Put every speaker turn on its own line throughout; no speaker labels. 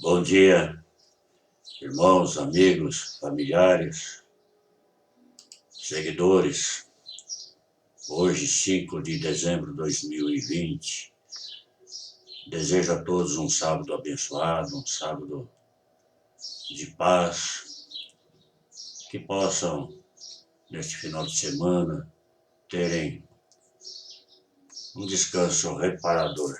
Bom dia, irmãos, amigos, familiares, seguidores. Hoje, 5 de dezembro de 2020, desejo a todos um sábado abençoado, um sábado de paz, que possam, neste final de semana, terem um descanso reparador.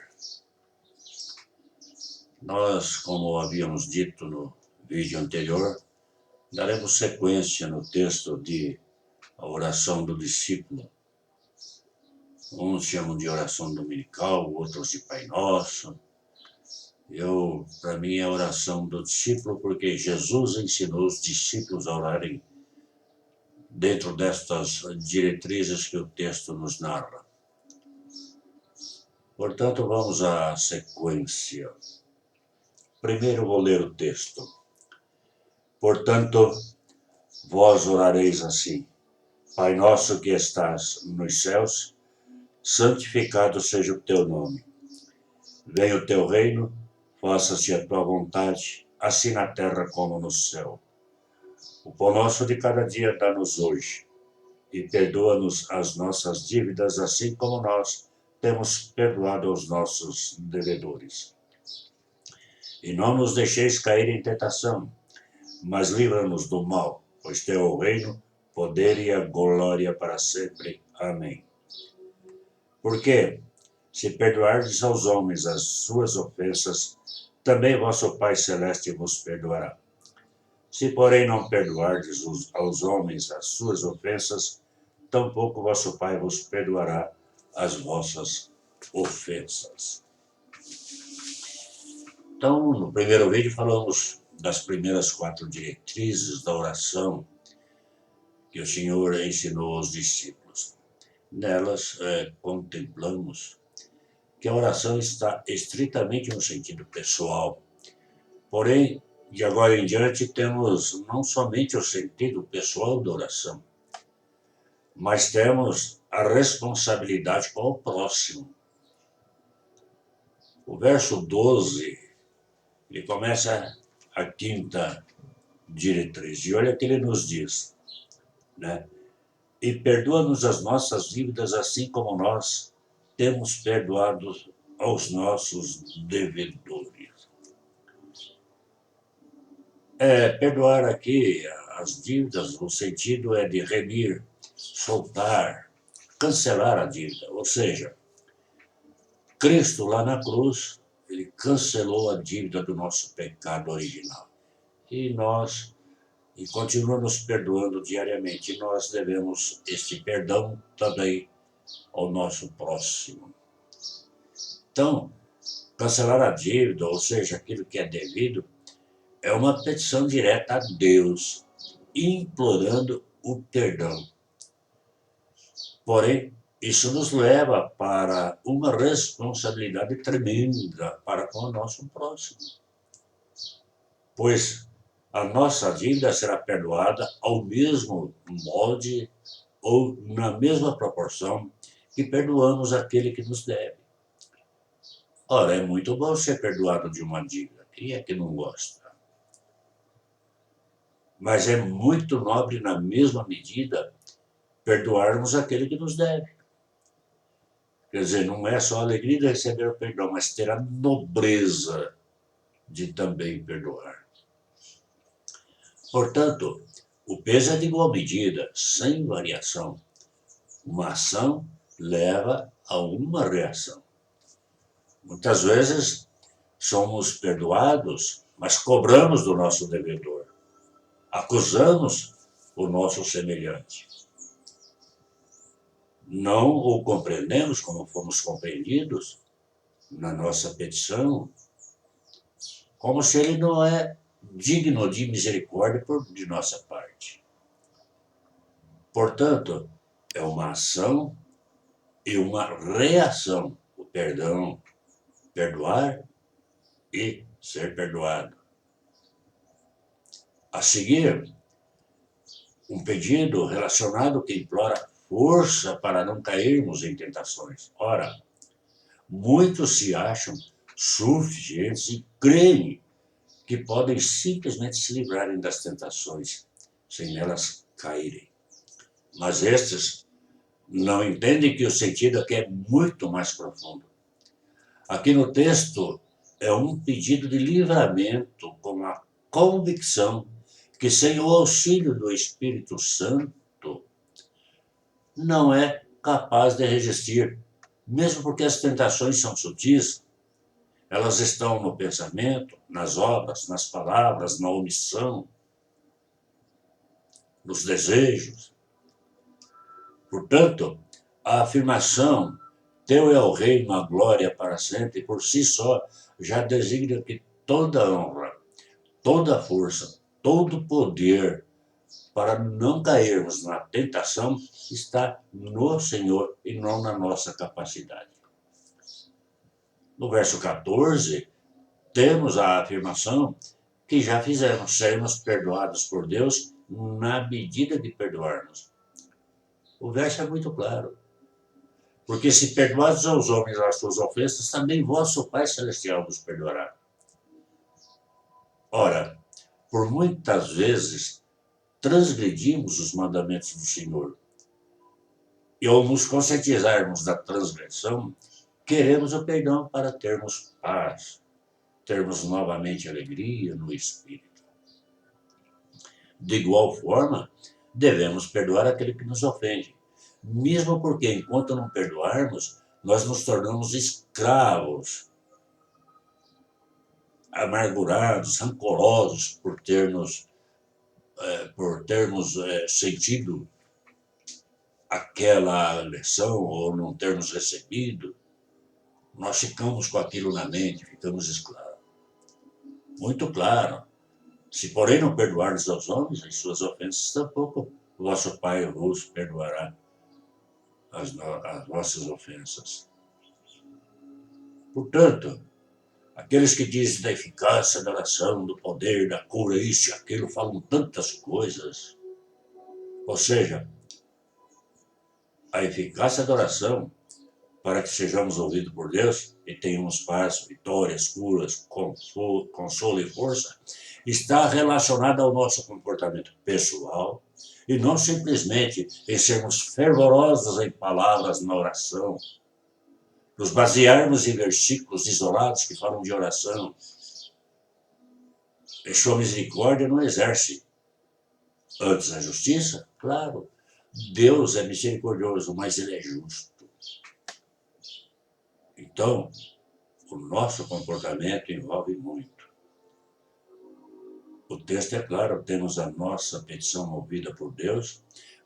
Nós, como havíamos dito no vídeo anterior, daremos sequência no texto de A Oração do Discípulo. Uns chamam de oração dominical, outros de Pai Nosso. Para mim, é a oração do discípulo, porque Jesus ensinou os discípulos a orarem dentro destas diretrizes que o texto nos narra. Portanto, vamos à sequência. Primeiro vou ler o texto. Portanto, vós orareis assim: Pai nosso que estás nos céus, santificado seja o teu nome. Venha o teu reino, faça-se a tua vontade, assim na terra como no céu. O pão nosso de cada dia dá-nos hoje, e perdoa-nos as nossas dívidas, assim como nós temos perdoado aos nossos devedores. E não nos deixeis cair em tentação, mas livra-nos do mal, pois teu é o reino, poder e a glória para sempre. Amém. Porque, se perdoardes aos homens as suas ofensas, também vosso Pai Celeste vos perdoará. Se, porém, não perdoardes aos homens as suas ofensas, tampouco vosso Pai vos perdoará as vossas ofensas. Então, no primeiro vídeo falamos das primeiras 4 diretrizes da oração que o Senhor ensinou aos discípulos. Nelas, contemplamos que a oração está estritamente no sentido pessoal. Porém, de agora em diante, temos não somente o sentido pessoal da oração, mas temos a responsabilidade com o próximo. O verso 12, ele começa a 5ª diretriz, e olha o que ele nos diz, né? E perdoa-nos as nossas dívidas, assim como nós temos perdoado aos nossos devedores. Perdoar aqui as dívidas, o sentido é de remir, soltar, cancelar a dívida. Ou seja, Cristo lá na cruz, ele cancelou a dívida do nosso pecado original. E nós, e continua nos perdoando diariamente. E nós devemos este perdão também ao nosso próximo. Então, cancelar a dívida, ou seja, aquilo que é devido, é uma petição direta a Deus, implorando o perdão. Porém, isso nos leva para uma responsabilidade tremenda para com o nosso próximo. Pois a nossa dívida será perdoada ao mesmo molde ou na mesma proporção que perdoamos aquele que nos deve. Ora, é muito bom ser perdoado de uma dívida. Quem é que não gosta? Mas é muito nobre, na mesma medida, perdoarmos aquele que nos deve. Quer dizer, não é só a alegria de receber o perdão, mas ter a nobreza de também perdoar. Portanto, o peso é de igual medida, sem variação. Uma ação leva a uma reação. Muitas vezes somos perdoados, mas cobramos do nosso devedor. Acusamos o nosso semelhante. Não o compreendemos como fomos compreendidos na nossa petição, como se ele não é digno de misericórdia de nossa parte. Portanto, é uma ação e uma reação. O perdão, perdoar e ser perdoado. A seguir, um pedido relacionado que implora força para não cairmos em tentações. Ora, muitos se acham suficientes e creem que podem simplesmente se livrarem das tentações, sem nelas caírem. Mas estes não entendem que o sentido aqui é muito mais profundo. Aqui no texto é um pedido de livramento com a convicção que sem o auxílio do Espírito Santo não é capaz de resistir, mesmo porque as tentações são sutis. Elas estão no pensamento, nas obras, nas palavras, na omissão, nos desejos. Portanto, a afirmação "Teu é o reino, a glória para sempre", por si só, já designa que toda honra, toda força, todo poder para não cairmos na tentação está no Senhor e não na nossa capacidade. No verso 14, temos a afirmação que já fizemos, sermos perdoados por Deus na medida de perdoarmos. O verso é muito claro. Porque se perdoados aos homens as suas ofensas, também vosso Pai Celestial vos perdoará. Ora, por muitas vezes transgredimos os mandamentos do Senhor. E ao nos conscientizarmos da transgressão, queremos o perdão para termos paz, termos novamente alegria no Espírito. De igual forma, devemos perdoar aquele que nos ofende, mesmo porque, enquanto não perdoarmos, nós nos tornamos escravos, amargurados, rancorosos por termos sentido aquela agressão ou não termos recebido. Nós ficamos com aquilo na mente, ficamos escravos. Muito claro. Se, porém, não perdoarmos aos homens as suas ofensas, tampouco o vosso Pai vos perdoará as vossas ofensas. Portanto, aqueles que dizem da eficácia da oração, do poder, da cura, isso e aquilo, falam tantas coisas. Ou seja, a eficácia da oração, para que sejamos ouvidos por Deus e tenhamos paz, vitórias, curas, consolo e força, está relacionada ao nosso comportamento pessoal e não simplesmente em sermos fervorosos em palavras na oração, nos basearmos em versículos isolados que falam de oração. E sua misericórdia não exerce antes a justiça? Claro, Deus é misericordioso, mas Ele é justo. Então, o nosso comportamento envolve muito. O texto é claro, temos a nossa petição ouvida por Deus,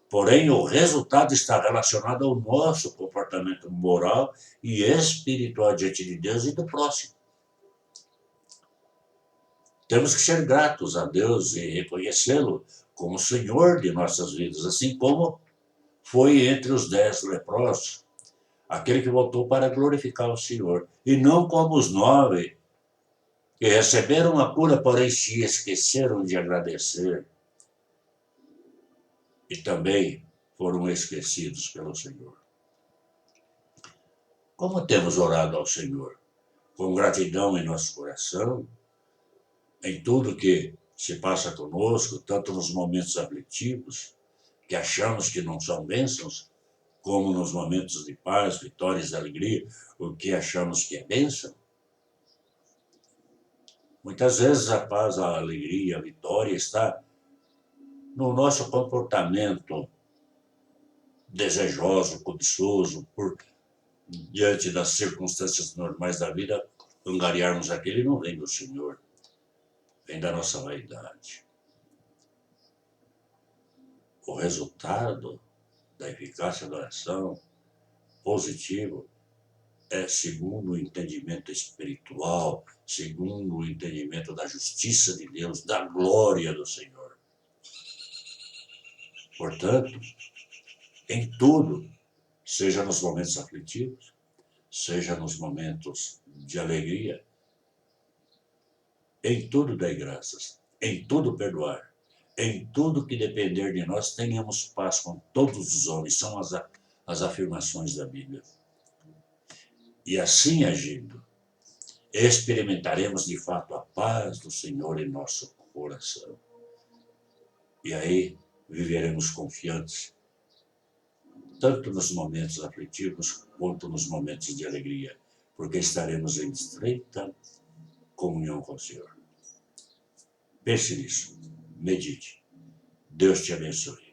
porém o resultado está relacionado ao nosso comportamento moral e espiritual diante de Deus e do próximo. Temos que ser gratos a Deus e reconhecê-lo como Senhor de nossas vidas, assim como foi entre os 10 leprosos, aquele que voltou para glorificar o Senhor, e não como os 9 que receberam a cura, porém se esqueceram de agradecer e também foram esquecidos pelo Senhor. Como temos orado ao Senhor? Com gratidão em nosso coração, em tudo que se passa conosco, tanto nos momentos aflitivos, que achamos que não são bênçãos, como nos momentos de paz, vitórias e alegria, o que achamos que é bênção. Muitas vezes a paz, a alegria, a vitória está no nosso comportamento desejoso, cobiçoso, por diante das circunstâncias normais da vida, angariarmos aquele não vem do Senhor, vem da nossa vaidade. O resultado da eficácia da oração positivo é segundo o entendimento espiritual, segundo o entendimento da justiça de Deus, da glória do Senhor. Portanto, em tudo, seja nos momentos aflitivos, seja nos momentos de alegria, em tudo dai graças, em tudo perdoar, em tudo que depender de nós, tenhamos paz com todos os homens. São as afirmações da Bíblia. E assim agindo, experimentaremos de fato a paz do Senhor em nosso coração. E aí viveremos confiantes, tanto nos momentos aflitivos quanto nos momentos de alegria, porque estaremos em estreita comunhão com o Senhor. Pense nisso, medite. Deus te abençoe.